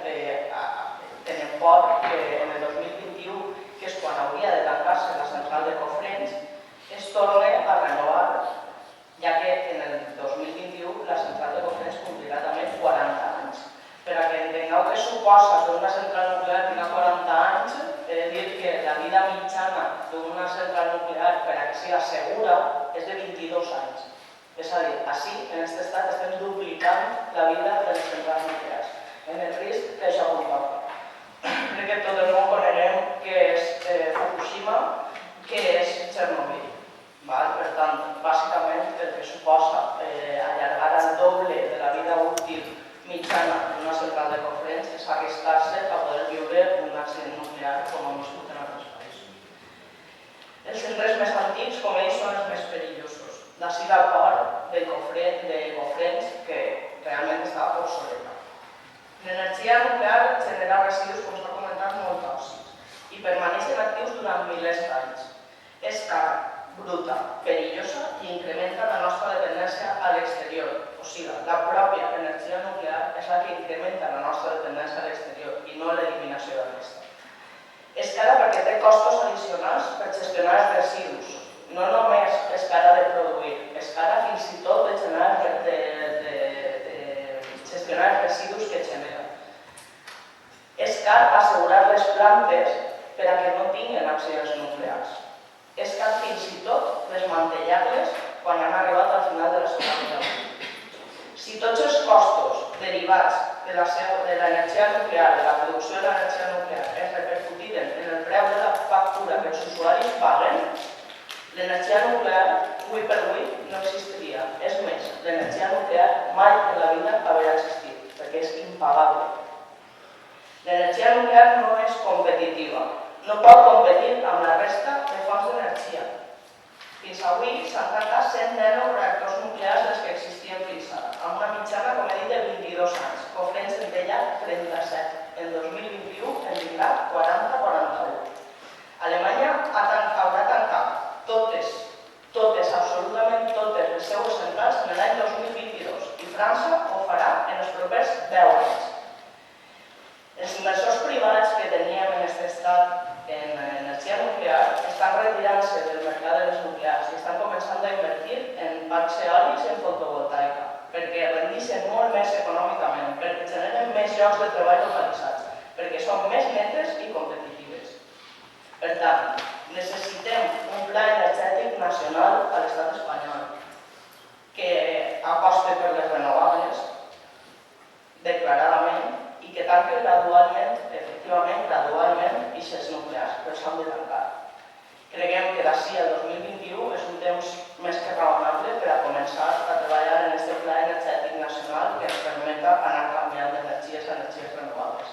tenen por que en el 2021, que és quan hauria de tancar-se la central de Cofrents, es torni a renovar, ja que en el 2021 la central de Cofrents complirà també 40 anys. Per a que entengueu què suposa que una central nuclear tinga 40 anys, he de dir que la vida mitjana d'una central nuclear per a que sigui segura és de 22 anys. És a dir, així, en aquest estat, estem duplicant la vida de les centrals nuclears, en el risc que això comporta. Crec que tot el món coneguem què és Fukushima, què és Chernobyl. Per tant, bàsicament, el que suposa allargar el doble de la vida útil mitjana d'una central de Cofrents és arriscar-se a poder viure un accident nuclear com hem viscut en altres països. Els centres més antics, com ells, són els més perillosos. D'ací la part de Cofrents, que realment estava obsoleta. L'energia nuclear genera residus, com s'ha comentat, molt tòxics i permaneixen actius durant milers d'anys. És cara, bruta, perillosa i incrementa la nostra dependència a l'exterior. O sigui, la pròpia energia nuclear és la que incrementa la nostra dependència a l'exterior i no l'eliminació d'aquesta. És cara perquè té costos addicionals per gestionar els residus. No només és cara de produir, és cara fins i tot de gestionar els residus que genera. És car assegurar les plantes per a que no tinguin accidents nuclears. És car fins i tot desmantellar-les quan han arribat al final de la seva vida. Si tots els costos derivats de l'energia nuclear, de la producció de l'energia nuclear, es repercutiren en el preu de la factura que els usuaris paguen, l'energia nuclear, avui per avui, no existiria. És més, l'energia nuclear mai en la vida hauria existit, perquè és impagable. L'energia nuclear no és competitiva, no pot competir amb la resta de fonts d'energia. Fins avui s'han tancat 110 reactors nuclears dels que existien fins ara, amb una mitjana, com he dit, de 22 anys. Cofrents en té ja 37. En 2021 en tindrà 40-41. Alemanya haurà tancat totes, absolutament totes les seues centrals en l'any 2022 i França ho farà en els propers 10 anys. Els inversors privats que teníem en aquest estat en energia nuclear estan retirant-se del mercat de les nuclears i estan començant a invertir en parcs eòlics i en fotovoltaica perquè rendeixen molt més econòmicament, perquè generen més llocs de treball localitzats, perquè són més netes i competitives. Per tant, necessitem un pla energètic nacional a l'estat espanyol que aposti per les renovables declaradament i que tanqui gradualment, efectivament, eixes nuclears, però s'han de tancar. Creiem que d'ací al 2021 és un temps més que raonable per a començar a treballar en aquest pla energètic nacional que ens permeta anar canviant d'energies a energies renovables.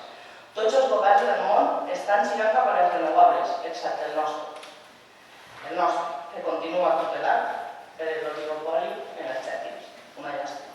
Tots els governs del món estan girant cap a les renovables, excepte el nostre. El nostre, que continua tutelat per l'oligopoli energètic. Una llàstima.